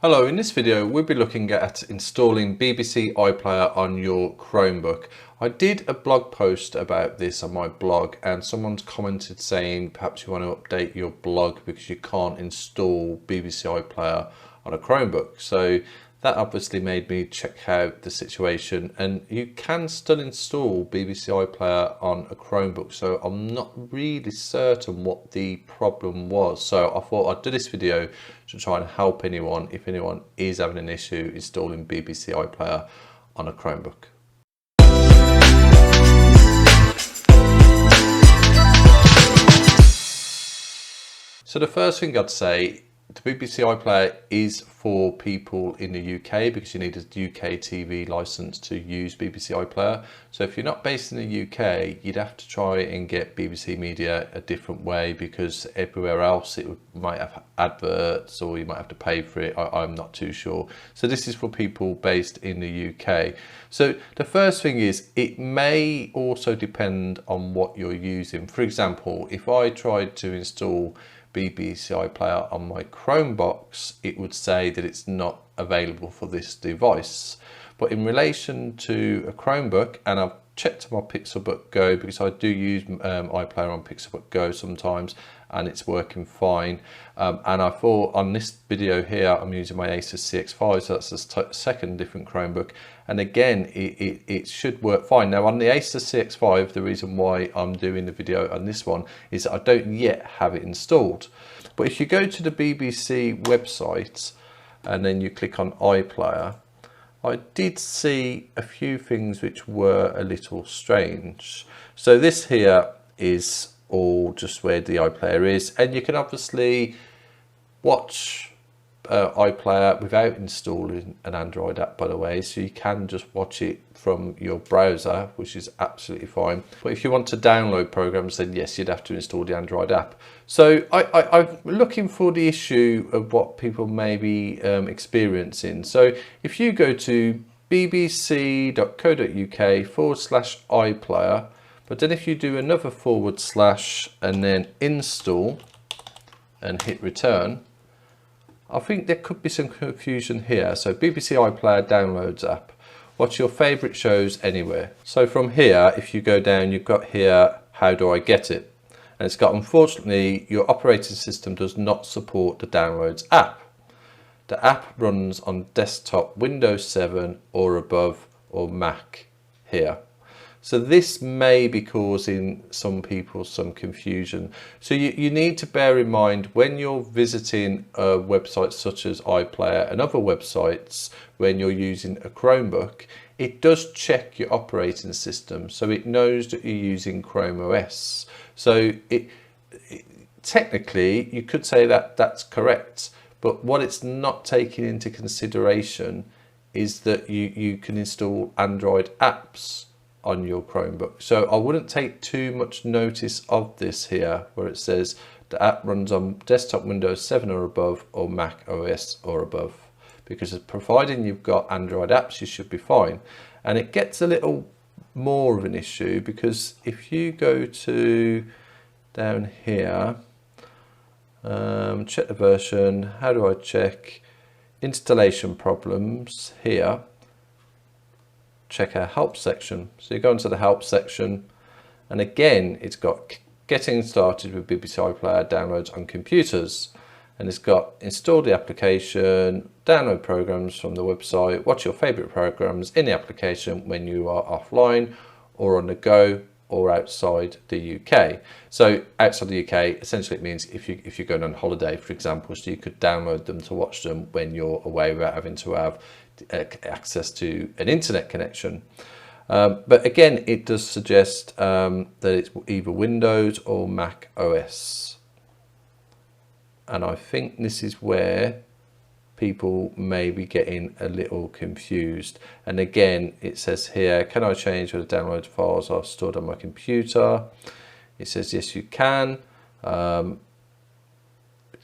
Hello, in this video we'll be looking at installing BBC iPlayer on your Chromebook. I did a blog post about this on my blog and someone's commented saying perhaps you want to update your blog because you can't install BBC iPlayer on a Chromebook. So that obviously made me check out the situation, and you can still install BBC iPlayer on a Chromebook, so I'm not really certain what the problem was. So I thought I'd do this video to try and help anyone if anyone is having an issue installing BBC iPlayer on a Chromebook. So the first thing I'd say, the BBC iPlayer is for people in the UK because you need a UK TV license to use BBC iPlayer. So if you're not based in the UK, you'd have to try and get BBC Media a different way, because everywhere else it might have adverts or you might have to pay for it. I'm not too sure. So this is for people based in the UK. So the first thing is, it may also depend on what you're using. For example, if I tried to install BBC iPlayer on my Chromebox, it would say that it's not available for this device. But in relation to a Chromebook, and I've checked my Pixelbook Go because I do use iPlayer on Pixelbook Go sometimes, and it's working fine. And I thought on this video here I'm using my Asus CX5, so that's the second different Chromebook, and again it should work fine. Now on the Asus CX5, the reason why I'm doing the video on this one is that I don't yet have it installed. But if you go to the BBC website and then you click on iPlayer, I did see a few things which were a little strange. So this here is all just where the iPlayer is, and you can obviously watch iPlayer without installing an Android app, by the way, so you can just watch it from your browser, which is absolutely fine. But if you want to download programs, then yes, you'd have to install the Android app. So I'm looking for the issue of what people may be experiencing. So if you go to bbc.co.uk/iPlayer, but then if you do another / and then install and hit return, I think there could be some confusion here. So BBC iPlayer downloads app. What's your favorite shows anywhere? So from here, if you go down, you've got here, how do I get it? And it's got, unfortunately, your operating system does not support the downloads app. The app runs on desktop Windows 7 or above, or Mac here. So this may be causing some people some confusion. So you need to bear in mind when you're visiting websites such as iPlayer and other websites, when you're using a Chromebook, it does check your operating system. So it knows that you're using Chrome OS. So technically you could say that that's correct. But what it's not taking into consideration is that you can install Android apps on your Chromebook. So I wouldn't take too much notice of this here, where it says the app runs on desktop Windows 7 or above, or Mac OS or above, because providing you've got Android apps, you should be fine. And it gets a little more of an issue because if you go to down here, check the version, how do I check installation problems here, check our help section. So you go into the help section, and again it's got getting started with BBC iPlayer downloads on computers, and it's got install the application, download programs from the website, watch your favorite programs in the application when you are offline or on the go or outside the UK. So outside the UK, essentially it means if you're going on holiday, for example, so you could download them to watch them when you're away without having to have access to an internet connection. But again, it does suggest that it's either Windows or Mac OS. And I think this is where people may be getting a little confused. And again, it says here, can I change where the download files are stored on my computer? It says yes, you can.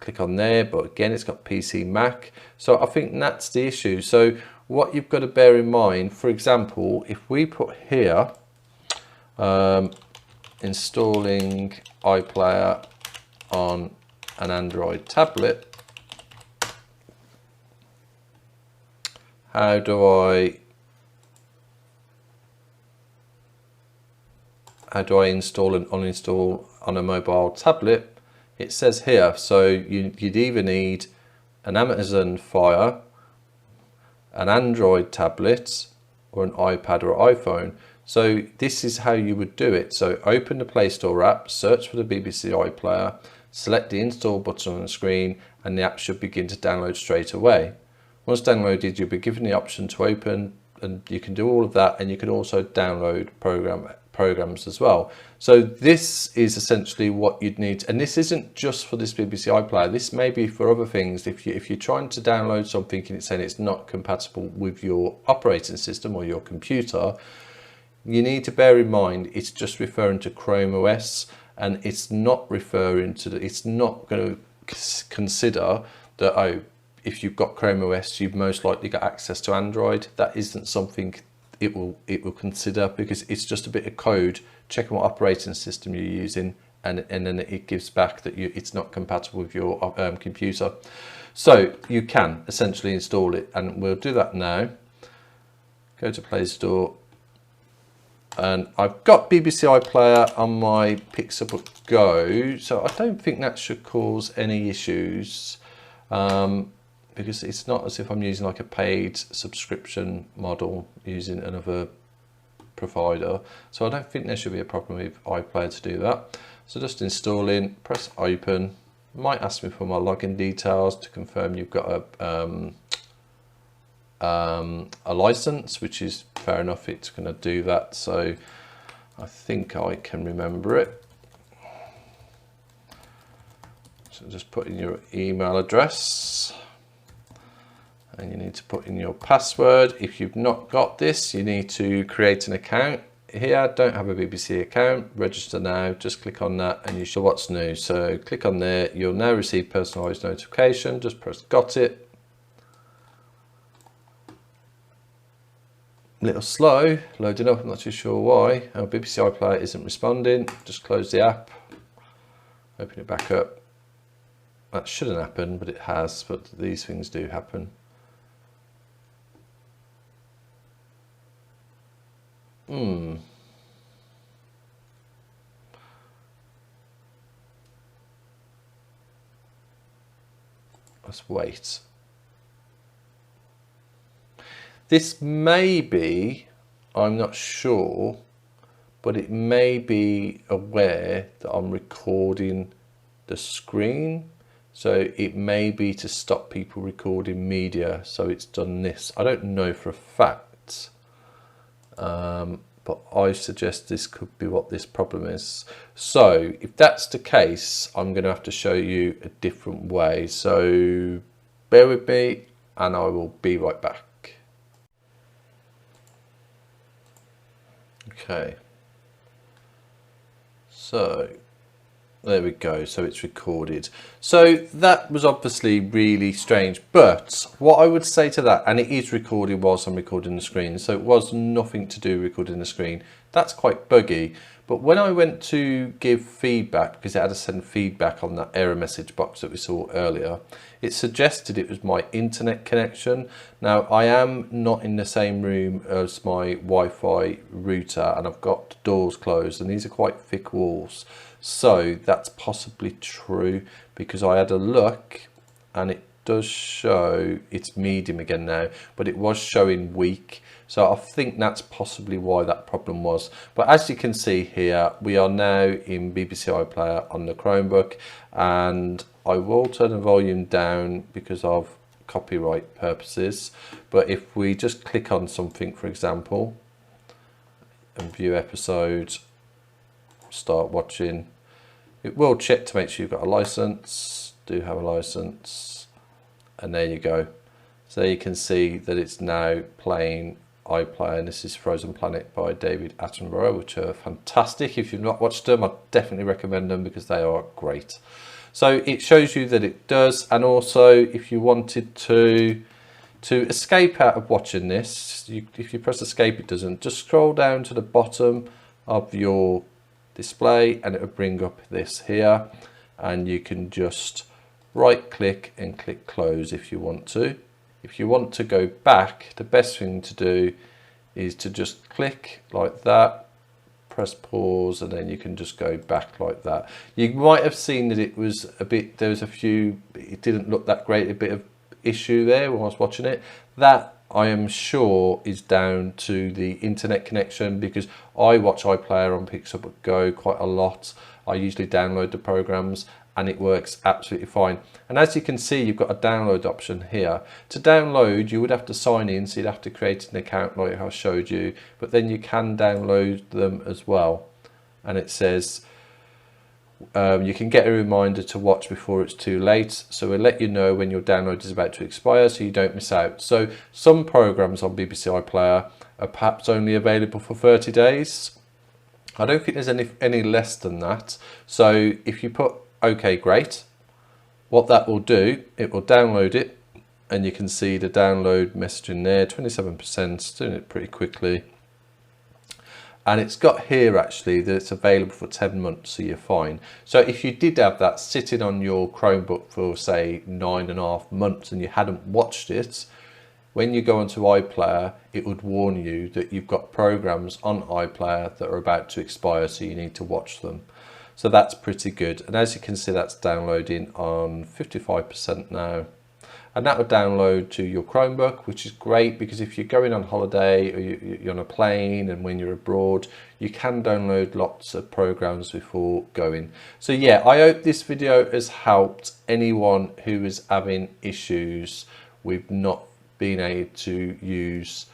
Click on there, but again, it's got PC, Mac. So I think that's the issue. So what you've got to bear in mind, for example, if we put here, installing iPlayer on an Android tablet, how do I install and uninstall on a mobile tablet? It says here, so you'd either need an Amazon Fire, an Android tablet, or an iPad or iPhone. So this is how you would do it. So open the Play Store app, search for the BBC iPlayer, select the install button on the screen, and the app should begin to download straight away. Once downloaded, you'll be given the option to open, and you can do all of that, and you can also download programs as well. So this is essentially what you'd need, and this isn't just for this BBC iPlayer. This may be for other things. If you're trying to download something and it's saying it's not compatible with your operating system or your computer, you need to bear in mind it's just referring to Chrome OS, and it's not referring to it's not going to consider that, oh, if you've got Chrome OS, you've most likely got access to Android. That isn't something it will consider, because it's just a bit of code checking what operating system you're using, and then it gives back that it's not compatible with your computer. So you can essentially install it, and we'll do that now. Go to Play Store, and I've got BBC iPlayer on my Pixelbook Go, so I don't think that should cause any issues, because it's not as if I'm using like a paid subscription model using another provider. So I don't think there should be a problem with iPlayer to do that. So just installing, press open. Might ask me for my login details to confirm you've got a license, which is fair enough, it's going to do that. So I think I can remember it. So just put in your email address, and you need to put in your password. If you've not got this, you need to create an account. Here, don't have a BBC account, register now, just click on that and you show what's new. So click on there, you'll now receive personalized notification, just press got it. A little slow, loading up, I'm not too sure why. Our BBC iPlayer isn't responding, just close the app, open it back up. That shouldn't happen, but it has, but these things do happen. Let's wait. This may be, I'm not sure, but it may be aware that I'm recording the screen. So it may be to stop people recording media. So it's done this. I don't know for a fact. But I suggest this could be what this problem is. So if that's the case, I'm going to have to show you a different way. So bear with me and I will be right back. Okay. So there we go, so it's recorded. So that was obviously really strange, but what I would say to that, and it is recorded whilst I'm recording the screen, so it was nothing to do recording the screen. That's quite buggy, but when I went to give feedback, because it had to send feedback on that error message box that we saw earlier, it suggested it was my internet connection. Now, I am not in the same room as my Wi-Fi router, and I've got the doors closed, and these are quite thick walls. So that's possibly true, because I had a look and it does show it's medium again now, but it was showing weak. So I think that's possibly why that problem was. But as you can see here, we are now in BBC iPlayer on the Chromebook, and I will turn the volume down because of copyright purposes. But if we just click on something, for example, and view episode, start watching, it will check to make sure you've got a license. Do have a license, and there you go. So you can see that it's now playing iPlayer, and this is Frozen Planet by David Attenborough, which are fantastic. If you've not watched them, I definitely recommend them because they are great. So it shows you that it does, and also if you wanted to escape out of watching this, if you press escape, it doesn't. Just scroll down to the bottom of your display and it will bring up this here, and you can just right click and click close if you want to. If you want to go back, the best thing to do is to just click like that, press pause, and then you can just go back like that. You might have seen that it was a bit, there was a few, it didn't look that great, a bit of issue there when I was watching it. That I am sure is down to the internet connection, because I watch iPlayer on Pixelbook Go quite a lot. I usually download the programs and it works absolutely fine. And as you can see, you've got a download option here. To download, you would have to sign in, so you'd have to create an account like I showed you, but then you can download them as well. And it says you can get a reminder to watch before it's too late, so it'll let you know when your download is about to expire so you don't miss out. So some programs on BBC iPlayer are perhaps only available for 30 days. I don't think there's any less than that. So if you put OK, great, what that will do, it will download it, and you can see the download message in there, 27%, doing it pretty quickly. And it's got here actually that it's available for 10 months, so you're fine. So if you did have that sitting on your Chromebook for say 9.5 months and you hadn't watched it, when you go onto iPlayer, it would warn you that you've got programs on iPlayer that are about to expire, so you need to watch them. So that's pretty good. And as you can see, that's downloading on 55% now. And that would download to your Chromebook, which is great because if you're going on holiday or you're on a plane, and when you're abroad, you can download lots of programs before going. So yeah, I hope this video has helped anyone who is having issues with not being able to use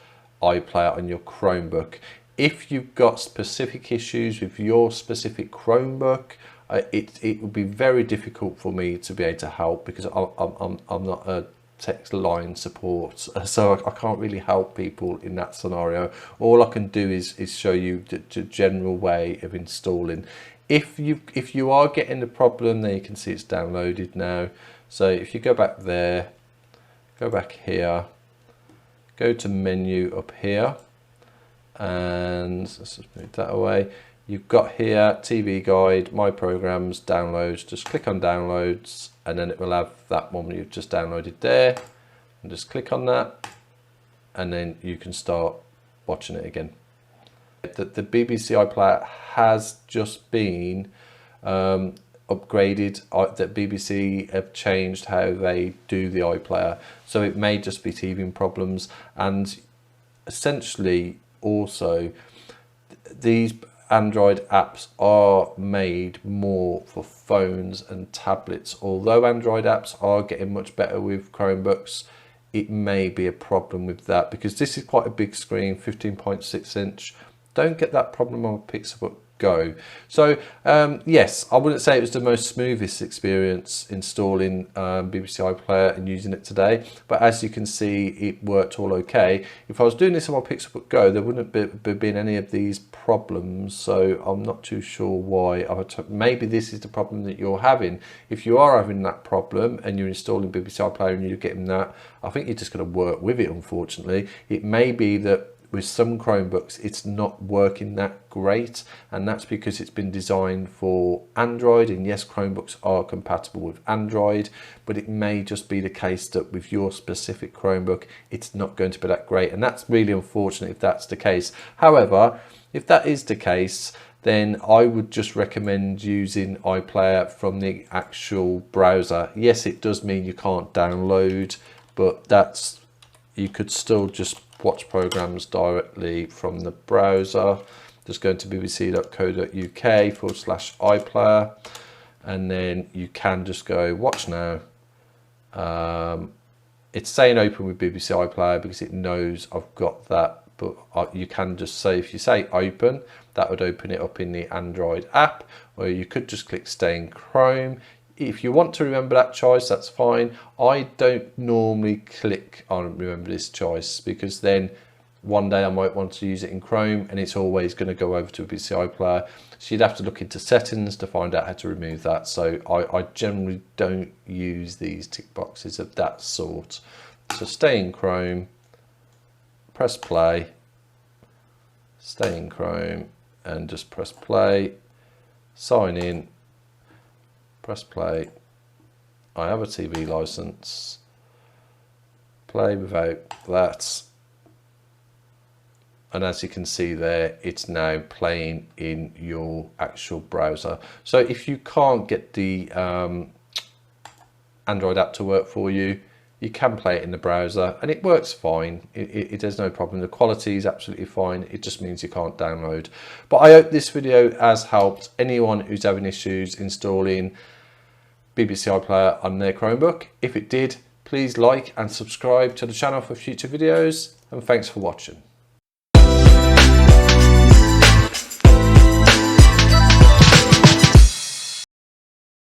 iPlayer on your Chromebook. If you've got specific issues with your specific Chromebook, it would be very difficult for me to be able to help, because I'm not a text line support, so I can't really help people in that scenario. All I can do is show you the general way of installing. If you are getting the problem, then you can see it's downloaded now. So if you go back there, go back here, go to menu up here, and let's just move that away. You've got here TV guide, my programs, downloads. Just click on downloads, and then it will have that one you've just downloaded there, and just click on that, and then you can start watching it again. The BBC iPlayer has just been upgraded. That BBC have changed how they do the iPlayer, so it may just be teething problems. And essentially also these Android apps are made more for phones and tablets. Although Android apps are getting much better with Chromebooks, it may be a problem with that, because this is quite a big screen, 15.6 inch. Don't get that problem on Pixelbook Go. So yes, I wouldn't say it was the most smoothest experience installing BBC iPlayer and using it today, but as you can see, it worked all okay. If I was doing this on my Pixelbook Go, there wouldn't be been any of these problems, so I'm not too sure why. Maybe this is the problem that you're having. If you are having that problem and you're installing BBC iPlayer and you're getting that, I think you're just going to work with it, unfortunately. It may be that with some Chromebooks it's not working that great, and that's because it's been designed for Android, and yes, Chromebooks are compatible with Android, but it may just be the case that with your specific Chromebook it's not going to be that great, and that's really unfortunate if that's the case. However, if that is the case, then I would just recommend using iPlayer from the actual browser. Yes, it does mean you can't download, but that's, you could still just watch programs directly from the browser. Just go to bbc.co.uk/iPlayer, and then you can just go watch now. It's saying open with BBC iPlayer because it knows I've got that, but you can just say, if you say open, that would open it up in the Android app, or you could just click stay in Chrome. If you want to remember that choice, that's fine. I don't normally click on remember this choice, because then one day I might want to use it in Chrome and it's always going to go over to a BBC iPlayer. So you'd have to look into settings to find out how to remove that. So I generally don't use these tick boxes of that sort. So stay in Chrome, press play, stay in Chrome, and just press play, sign in, press play. I have a TV license, play without that. And as you can see there, it's now playing in your actual browser. So if you can't get the Android app to work for you, you can play it in the browser and it works fine. There's no problem. The quality is absolutely fine. It just means you can't download. But I hope this video has helped anyone who's having issues installing BBC iPlayer on their Chromebook. If it did, please like and subscribe to the channel for future videos, and thanks for watching.